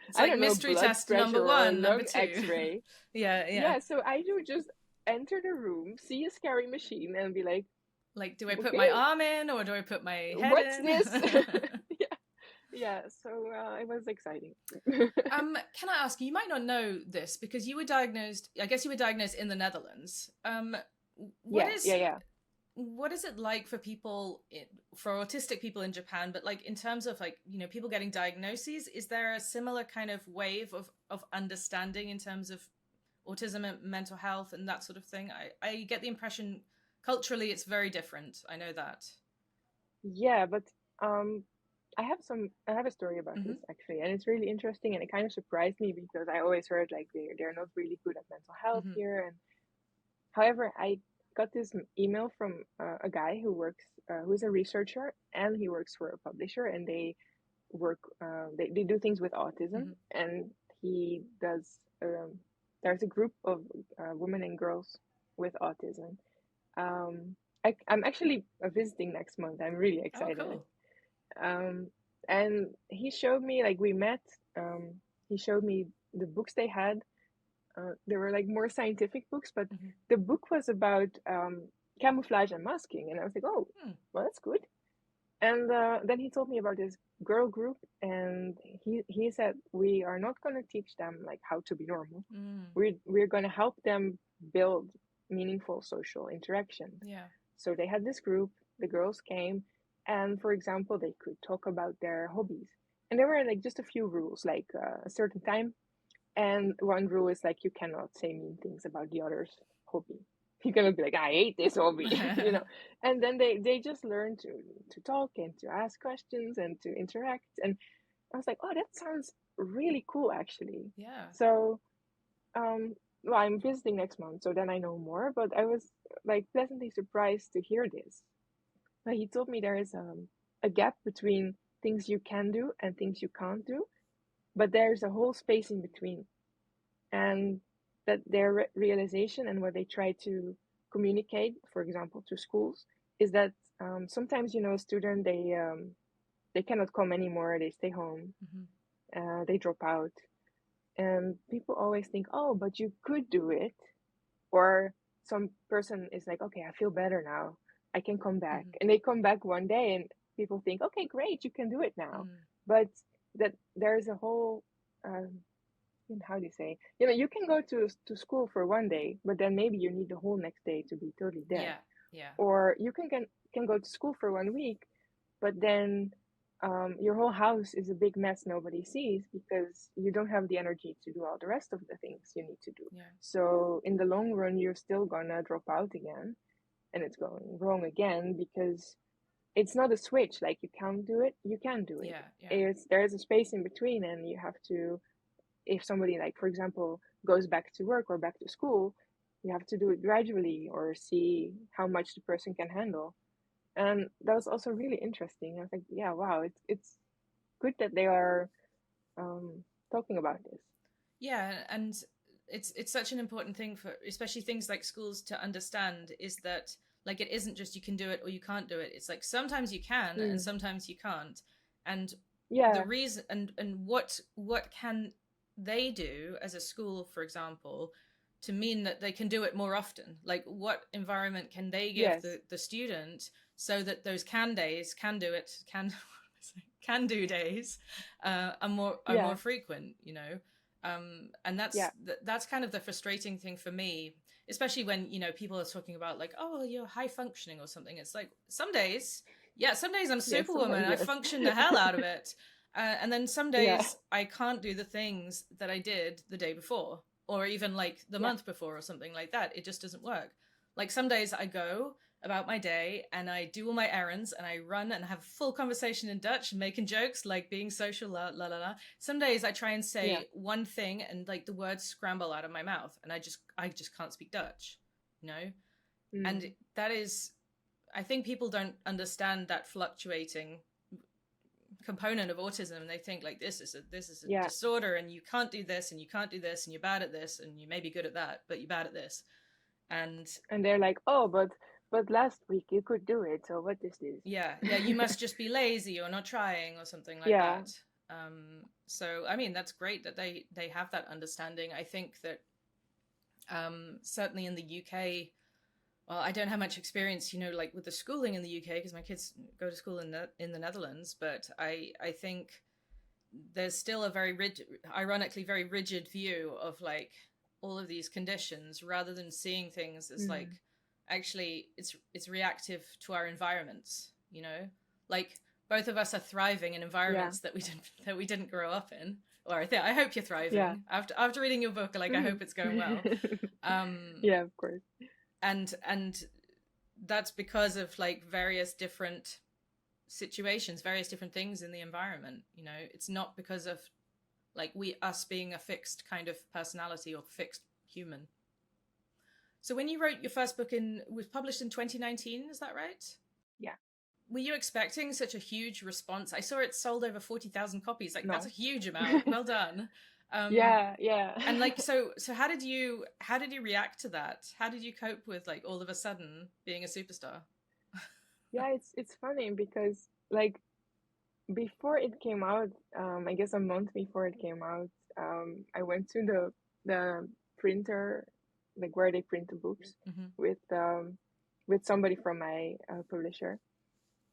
It's I like don't know, mystery blood test number pressure or one, number lung two. x-ray. Yeah. Yeah. Yeah, so I do just enter the room, see a scary machine, and be like, Like, do I put my okay, arm in or do I put my head what's in? this? Yeah, yeah. So it was exciting. Can I ask you? You might not know this because you were diagnosed. I guess you were diagnosed in the Netherlands. What Yeah, is yeah, yeah. what is it like for for autistic people in Japan? But like in terms of like people getting diagnoses, is there a similar kind of wave of understanding in terms of autism and mental health and that sort of thing? I get the impression culturally it's very different. I know that. Yeah, but I have a story about Hmm. this actually, and it's really interesting, and it kind of surprised me because I always heard like they're not really good at mental health Hmm. here. And however, I got this email from a guy who works who's a researcher, and he works for a publisher, and they do things with autism. Hmm. And he does there's a group of women and girls with autism. um I'm actually visiting next month. I'm really Oh, excited. cool. um and he showed me, like, we met. He showed me the books they had. They were like more scientific books, but Hmm. the book was about camouflage and masking, and I was like, oh, Hmm. well, that's good. And then he told me about this girl group, and he said, we are not going to teach them like how to be normal. Mm. We're going to help them build meaningful social interactions. Yeah. So they had this group. The girls came, and for example, they could talk about their hobbies, and there were like just a few rules, like a certain time. And one rule is like you cannot say mean things about the other's hobby. You cannot be like, I hate this hobby. And then they just learn to talk and to ask questions and to interact. And I was like, oh, that sounds really cool, actually. Yeah. So, well, I'm visiting next month, so then I know more. But I was like pleasantly surprised to hear this. But he told me there is a gap between things you can do and things you can't do, but there's a whole space in between. And that their realization and what they try to communicate, for example, to schools, is that sometimes, a student, they cannot come anymore, they stay home, Hmm. they drop out, and people always think, oh, but you could do it. Or some person is like, okay, I feel better now, I can come back, Hmm. and they come back one day, and people think, okay, great, you can do it now. Hmm. But that there's a whole how do you say, you can go to school for one day, but then maybe you need the whole next day to be totally dead. Yeah. Yeah. Or you can go to school for 1 week, but then your whole house is a big mess nobody sees because you don't have the energy to do all the rest of the things you need to do. Yeah. So in the long run, you're still gonna drop out again, and it's going wrong again because it's not a switch. Like, you can't do it, you can do it. Yeah. Yeah. There's a space in between, and you have to if somebody, like, for example, goes back to work or back to school, you have to do it gradually or see how much the person can handle. And that was also really interesting. I was like, yeah, wow, it's good that they are um, talking about this. Yeah, and it's such an important thing for especially things like schools to understand is that like it isn't just you can do it or you can't do it. It's like sometimes you can and Mm. sometimes you can't. And the Yeah, reason and what can they do as a school, for example, to mean that they can do it more often? Like what environment can they give yes, the student so that those can days, can do it, can do days are yeah, more frequent, you know? And yeah, that's kind of the frustrating thing for me, especially when you know people are talking about like, oh well, you're high functioning or something. It's like some days, yeah, some days I'm yes, superwoman, sometimes I yes. function the hell out of it, and then some Yeah, days I can't do the things that I did the day before or even like the yeah, month before or something like that. It just doesn't work. Like some days I go about my day and I do all my errands and I run and have a full conversation in Dutch and making jokes, like being social, la la la la. Some days I try and yeah, say one thing and like the words scramble out of my mouth and I just can't speak Dutch, you know? And mm, that is, I think people don't understand that fluctuating component of autism. They think like this is a yeah. disorder and you can't do this and you can't do this and you're bad at this and you may be good at that, but you're bad at this. And And they're like, oh, but last week you could do it. So what is this? yeah, yeah, you must just be lazy or not trying or something like Yeah, that. So I mean that's great that they have that understanding. I think that certainly in the UK, well, I don't have much experience, you know, like with the schooling in the UK because my kids go to school in the Netherlands, but I think there's still a very rigid, ironically very rigid view of like all of these conditions rather than seeing things as like mm, actually it's reactive to our environments, you know, like both of us are thriving in yeah, environments that we didn't grow up in, or I hope you're yeah. thriving after reading your book, like I Mm. hope it's going well. um Yeah, of course. and that's because of like various different situations, various different things in the environment, you know. It's not because of like we us being a fixed kind of personality or fixed human. So when you wrote your first book in was published in 2019, is that right? Yeah. Were you expecting such a huge response? I saw it sold over 40,000 copies. Like that's a No. huge amount. Well done. um Yeah, yeah. and like so how did you react to that? How did you cope with like all of a sudden being a superstar? Yeah, it's funny because, like, before it came out, I guess a month before it came out, I went to the printer, like where they print the books, Mm-hmm. with with somebody from my publisher,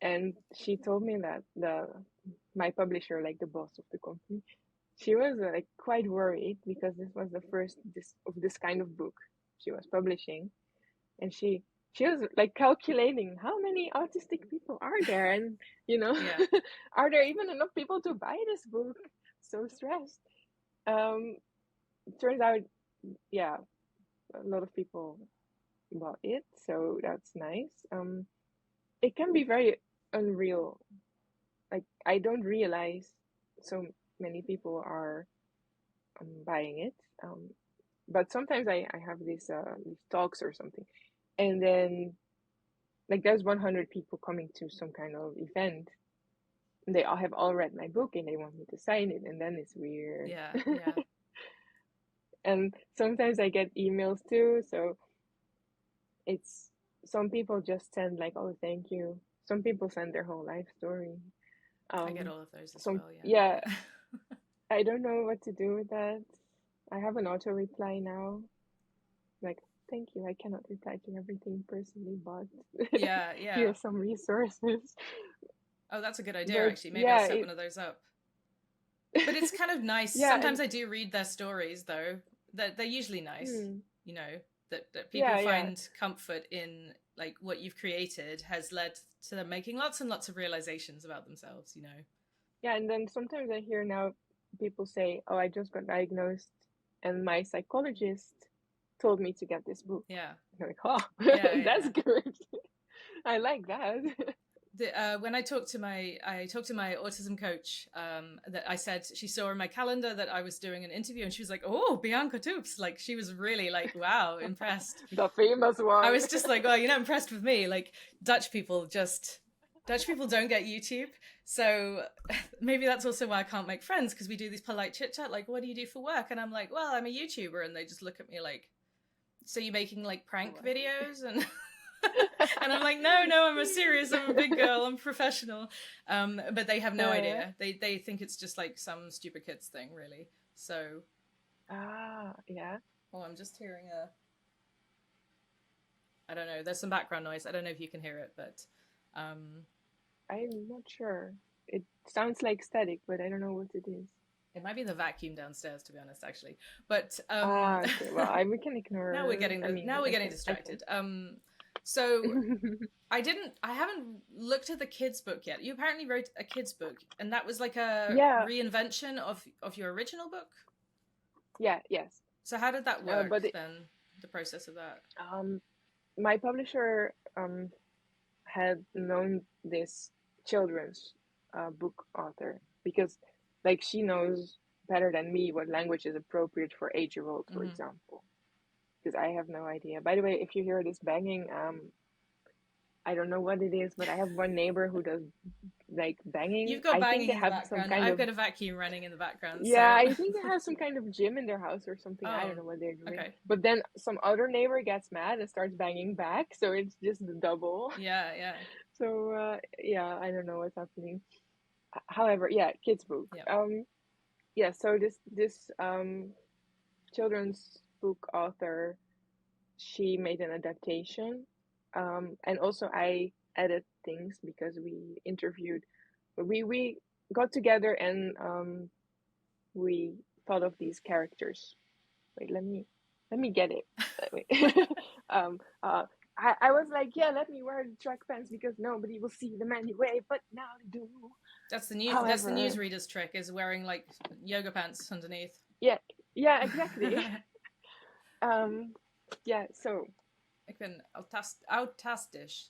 and she told me that the my publisher, like the boss of the company, she was like quite worried because this was the first this kind of book she was publishing, and she was like calculating how many autistic people are there, and you know, Yeah. are there even enough people to buy this book? So stressed. Um, Turns out, yeah, a lot of people bought it, so that's nice. It can be very unreal. Like, I don't realize so many people are buying it. But sometimes I have these talks or something, and then like there's 100 people coming to some kind of event, and they all have all read my book and they want me to sign it, and then it's weird. Yeah. Yeah. And sometimes I get emails too, so it's some people just send like, oh, thank you. Some people send their whole life story. I get Um, all of those as some well. Yeah. Yeah, Yeah. I don't know what to do with that. I have an auto reply now. Like, thank you. I cannot reply to everything personally, but Yeah. here Yeah. are some resources. Oh, that's a good idea, But actually. Maybe I'll yeah, set one of those up. But it's kind of nice. yeah, Sometimes and I do read their stories, though. They're usually nice, hmm, you know, that people yeah, yeah, find comfort in, like, what you've created has led to them making lots and lots of realizations about themselves, you know. yeah. And then sometimes I hear now people say, "Oh, I just got diagnosed, and my psychologist told me to get this book." Yeah. I'm like, "Oh, Yeah. that's Yeah. good. I like that." when I talked to my autism coach, that I said she saw in my calendar that I was doing an interview, and she was like, "Oh, Bianca Toeps!" Like she was really like, "Wow, impressed." The famous one. I was just like, "Oh, you're not impressed with me." Like Dutch people don't get YouTube, so maybe that's also why I can't make friends, because we do these polite chit chat, like, "What do you do for work?" And I'm like, "Well, I'm a YouTuber," and they just look at me like, "So you're making like prank videos?" And and I'm like, no, I'm a big girl, I'm professional. But they have no idea. They think it's just like some stupid kids thing, really. So. Yeah. Oh, I'm just hearing I don't know. There's some background noise. I don't know if you can hear it, but. I'm not sure. It sounds like static, but I don't know what it is. It might be the vacuum downstairs, to be honest, actually. But okay. Well, we can ignore. Now we're getting distracted. So I haven't looked at the kids book yet. You apparently wrote a kids book, and that was like a reinvention of your original book. Yeah. Yes. So how did that work then? The process of that. My publisher had known this children's book author, because like she knows better than me what language is appropriate for 8-year-old, for example, because I have no idea. By the way, if you hear this banging, I don't know what it is, but I have one neighbor who does like banging. You've got banging in the background. I've got a vacuum running in the background. Yeah, so. I think they have some kind of gym in their house or something. I don't know what they're doing. Okay. But then some other neighbor gets mad and starts banging back, so it's just the double. Yeah. So I don't know what's happening. However, kids book. Yeah. So this children's book author, she made an adaptation, and also I added things because we got together and we thought of these characters. Wait, let me get it. I was like, let me wear the track pants because nobody will see them anyway, but now they do. That's the newsreader's trick, is wearing like yoga pants underneath. Yeah, exactly. So ik ben autistisch.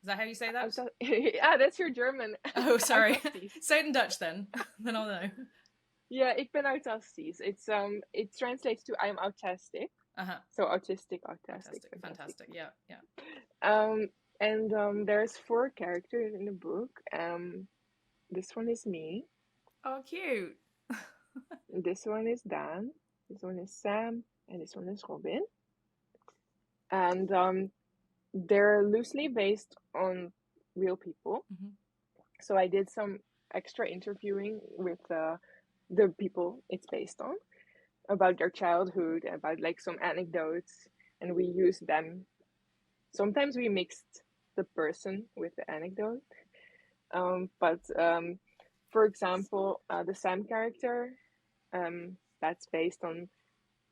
Is that how you say that? That's your German. Oh, sorry. Say it in Dutch then. Then I'll know. Yeah, ik ben autistisch. It translates to I'm autistic. So autistic. Fantastic. Yeah. And there's 4 characters in the book. This one is me. Oh, cute. This one is Dan. This one is Sam, and this one is Robin. And they're loosely based on real people. So I did some extra interviewing with the people it's based on, about their childhood, about like some anecdotes, and we used them. Sometimes we mixed the person with the anecdote, but for example, the Sam character, that's based on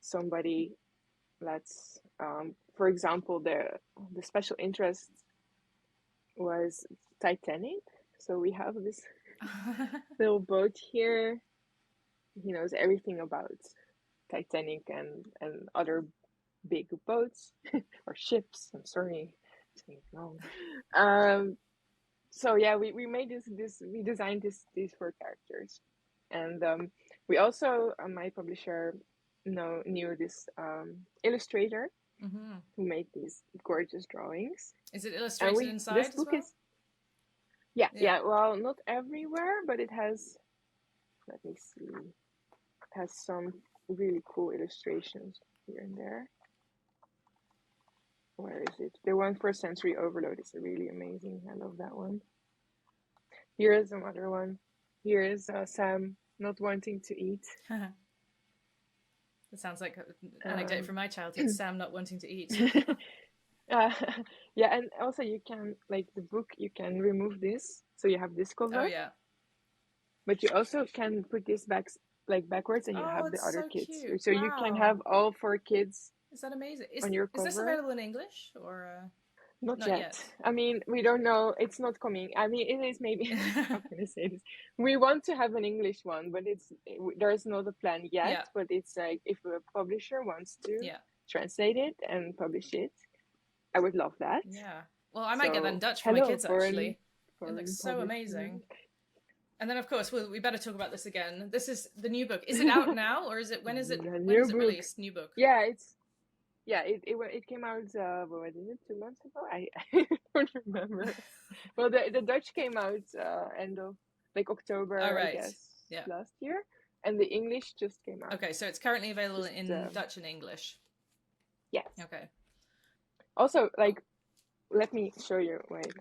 somebody that's for example, the special interest was Titanic. So we have this little boat here. He knows everything about Titanic and other big boats or ships. I'm sorry, saying it wrong. So we made we designed these 4 characters, and we also my publisher knew this illustrator who made these gorgeous drawings. Is it illustrated inside this book as well? Yeah. Well, not everywhere, but it has. Let me see. It has some really cool illustrations here and there. Where is it? The one for Sensory Overload is really amazing. I love that one. Here is another one. Here is Sam not wanting to eat. That sounds like an anecdote from my childhood. Sam not wanting to eat. And also you can, like the book, you can remove this, so you have this cover. Oh yeah. But you also can put this backwards, and you have the other kids. Cute. So you can have all 4 kids. Is that amazing? On your cover. Is this available in English or? Not yet. I mean, we don't know. It's not coming. I mean, it is maybe. How can I say this? We want to have an English one, but there's not a plan yet. Yeah. But it's like if a publisher wants to translate it and publish it, I would love that. Yeah. Well, I might get that in Dutch for my kids actually. It looks foreign so published amazing. music. And then, of course, we better talk about this again. This is the new book. Is it out now, or is it when is it The when new is it book. released? New book. Yeah, it came out. What is it? 2 months ago? I don't remember. Well, the Dutch came out end of like Oh, October, I right. guess, Yeah. last year, and the English just came out. Okay, so it's currently available Just in Dutch and English. yes. Okay. Also, like, let me show you. Wait,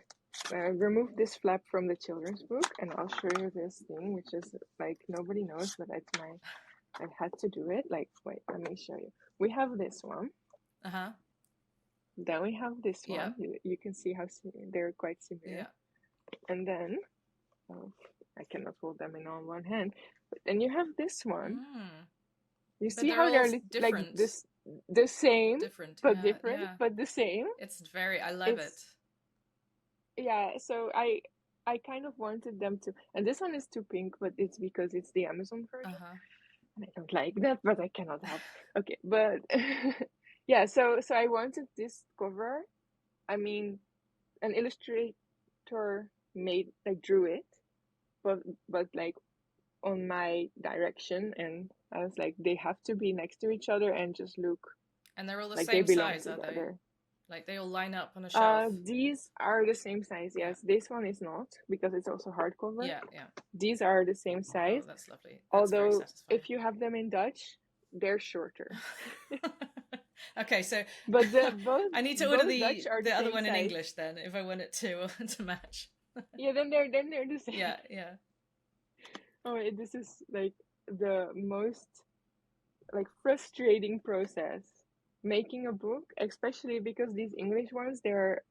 remove this flap from the children's book, and I'll show you this thing, which is like nobody knows, but it's my. I had to do it. Like, wait, let me show you. We have this one. Uh-huh. Then we have this Yeah. one. You can see how they're quite similar. Yeah. And then, oh, I cannot hold them in on one hand. But then you have this one. You But see they're how all they're like different. this, the same, Different. but Yeah. different, Yeah. but the same. I love it. Yeah. So I kind of wanted them to, and this one is too pink, but it's because it's the Amazon version. Uh-huh. And I don't like that, but I cannot help. Okay, but yeah. So I wanted this cover. I mean, an illustrator drew it, but like on my direction, and I was like, they have to be next to each other and just look And they're all the like they same belong size, are they? together. Like they all line up on a shelf. These are the same size. Yes, this one is not because it's also hardcover. Yeah, yeah. These are the same size. Oh, that's lovely. That's very Although satisfying. if you have them in Dutch, they're shorter. Okay, so but both I need to order the other one size. in English then if I want it to match. Yeah, then they're the same. Yeah, yeah. Oh, this is like the most like frustrating process making a book, especially because these English ones, they're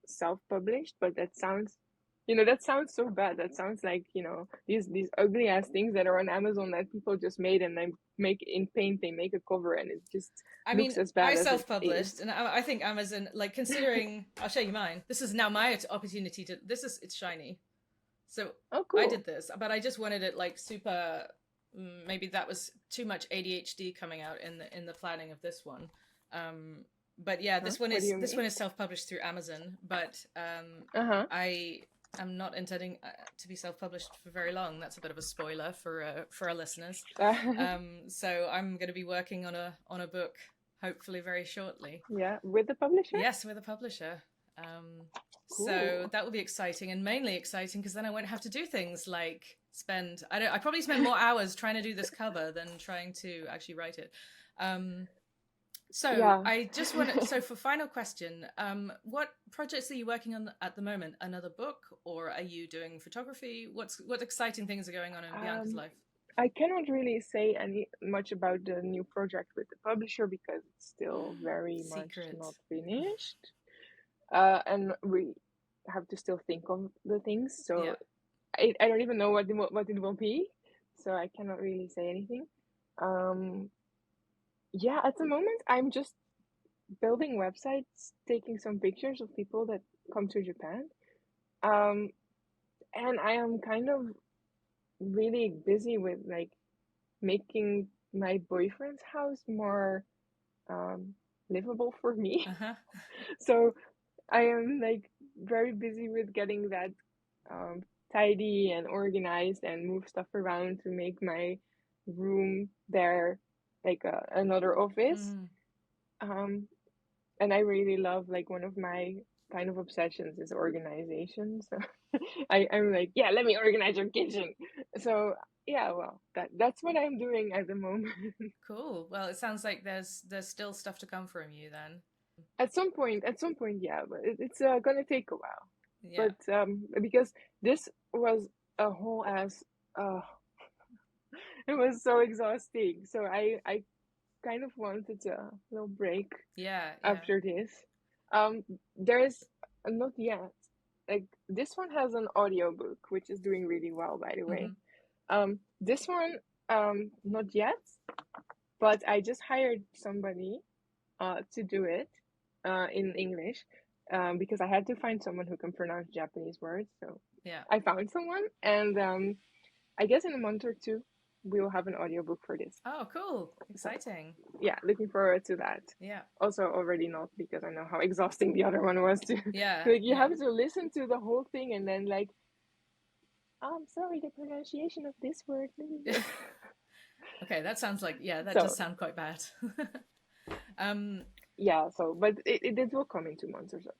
self-published, but that sounds so bad. That sounds like, these ugly ass things that are on Amazon that people just made and they make in paint, they make a cover and it just looks as bad I as it self-published, is. and I think Amazon, like considering, I'll show you mine. This is now my opportunity to. It's shiny, so Oh, cool. I did this, but I just wanted it like super. Maybe that was too much ADHD coming out in the planning of this one. But yeah, this one is self-published through Amazon, but I am not intending to be self-published for very long. That's a bit of a spoiler for our listeners. So I'm going to be working on a book hopefully very shortly. Yeah, with the publisher? Yes, with a publisher. Cool. So that will be exciting, and mainly exciting because then I won't have to do things like I probably spent more hours trying to do this cover than trying to actually write it. So yeah. I just want to, so for final question, what projects are you working on at the moment? Another book, or are you doing photography? What exciting things are going on in Bianca's life? I cannot really say much about the new project with the publisher because it's still very much not finished. And we have to still think of the things. So yeah. I don't even know what it will be. So I cannot really say anything. Yeah, at the moment, I'm just building websites, taking some pictures of people that come to Japan. And I am kind of really busy with like making my boyfriend's house more livable for me. So I am like very busy with getting that tidy and organized and move stuff around to make my room there like another office. And I really love, like, one of my kind of obsessions is organization. So I'm like, yeah, let me organize your kitchen. So yeah, well, that's what I'm doing at the moment. Cool. Well, it sounds like there's still stuff to come from you then. At some point, yeah, but it's gonna take a while. Yeah. But because this was a whole ass, it was so exhausting. So I kind of wanted a little break. Yeah. After this, there's not yet. Like this one has an audiobook, which is doing really well, by the way. This one, not yet, but I just hired somebody to do it in English because I had to find someone who can pronounce Japanese words. So yeah, I found someone, and I guess in a month or two we will have an audiobook for this. Oh, cool. Exciting. So, yeah, looking forward to that. Yeah. Also already not, because I know how exhausting the other one was too. Yeah. Like you have to listen to the whole thing and then like Sorry, the pronunciation of this word. Okay, that sounds like, yeah, that does So sound quite bad. um, yeah, so but it will come in 2 months or so.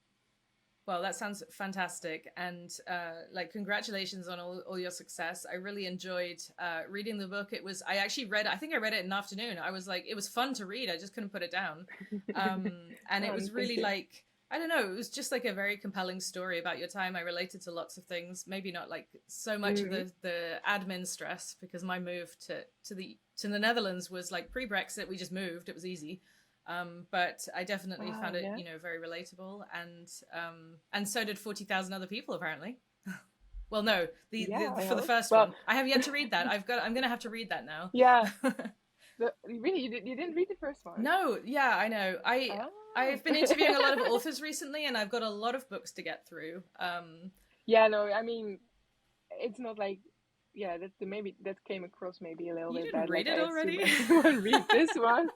well, that sounds fantastic. And like, congratulations on all your success. I really enjoyed reading the book. I actually read it, I think I read it in an afternoon. I was like, it was fun to read. I just couldn't put it down. And it was Thank really you. like, I don't know, it was just like a very compelling story about your time. I related to lots of things, maybe not like so much of Mm. the admin stress, because my move to the Netherlands was like pre-Brexit. We just moved. It was easy. But I definitely Wow, found it, yeah. very relatable, and so did 40,000 other people apparently. Well, no, Yeah, I for the hope. first Well, one, I have yet to read that. I'm gonna have to read that now. yeah. Really, you didn't read the first one? No, yeah, I know. Ah. I've been interviewing a lot of authors recently, and I've got a lot of books to get through. Yeah, no, I mean, it's not like, yeah, maybe that came across maybe a little You bit didn't bad. read Like it I assume already? everyone read this one.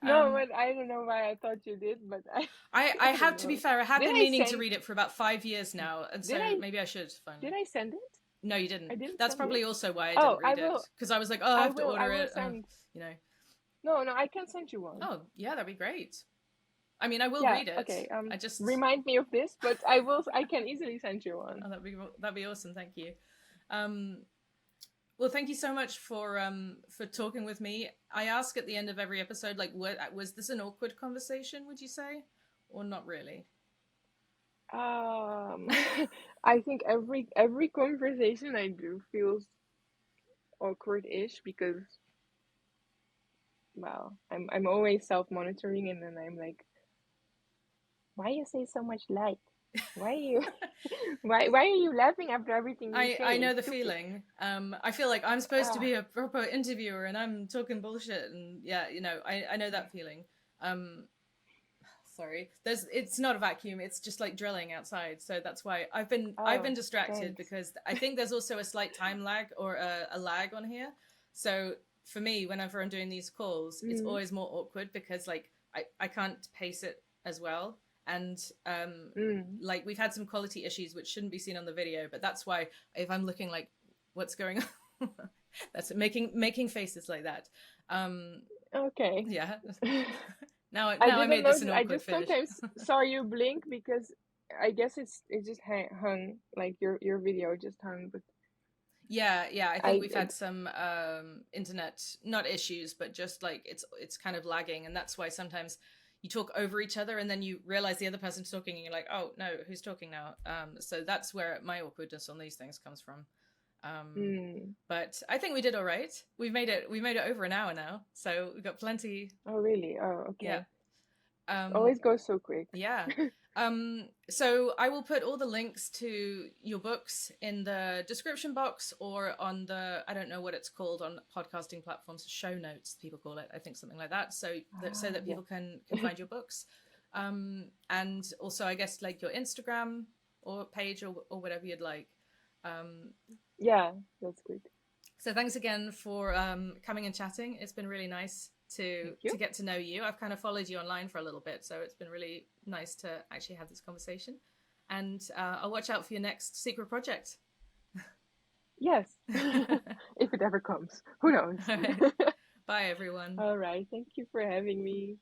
No, um, but I don't know why I thought you did, but I I don't have to be know. fair. I have Did been I meaning to send? read it for about 5 years now, and Did so I? maybe I should Did finally. I send it? No, you didn't. I didn't That's send it. probably also why I Oh, didn't I read it, will. because I was like, oh, I have to I order will it. send. You know. No, no, I can send you one. Oh, yeah, that'd be great. I mean, I will Yeah. read it. Okay. I just. Remind me of this, but I will. I can easily send you one. Oh, that'd be awesome. Thank you. Um, well, thank you so much for talking with me. I ask at the end of every episode, like, what was this an awkward conversation? Would you say, or not really? Um, I think every conversation I do feels awkward-ish because, well, I'm always self-monitoring, and then I'm like, why you say so much like? Why you why are you laughing after everything you I say? know It's the stupid. feeling. I feel like I'm supposed to Ah, be a proper interviewer and I'm talking bullshit, and yeah, I know that feeling. Um, sorry, it's not a vacuum. It's just like drilling outside. So that's why I've been oh, distracted, thanks. because I think there's also a slight time lag, or a lag on here. So for me, whenever I'm doing these calls, it's Mm, always more awkward, because like I can't pace it as well. And mm. like, we've had some quality issues which shouldn't be seen on the video, but that's why if I'm looking like, what's going on, that's making faces like that. Um, Okay. yeah. I Now I didn't made this an notice. I awkward just finish. sometimes saw you blink because I guess it just hung like your video just hung, but Yeah, I think I we've had some internet, not issues, but just like it's kind of lagging, and that's why sometimes you talk over each other and then you realize the other person's talking and you're like, oh no, who's talking now? So that's where my awkwardness on these things comes from. Um, mm. but I think we did all right. We made it over an hour now, so we've got plenty. Oh really? Oh, Yeah. okay. Um, Always goes so quick. yeah. So I will put all the links to your books in the description box, or on the, I don't know what it's called on podcasting platforms, show notes, people call it, I think, something like that. So Ah, that yes. people can find your books. And also, I guess, like, your Instagram or page, or whatever you'd like. Um, Yeah, that's good. so thanks again for coming and chatting. It's been really nice Thank to you. get to know you. I've kind of followed you online for a little bit, so it's been really nice to actually have this conversation. And I'll watch out for your next secret project. Yes. If it ever comes. Who knows? All right. Bye, everyone. All right. Thank you for having me.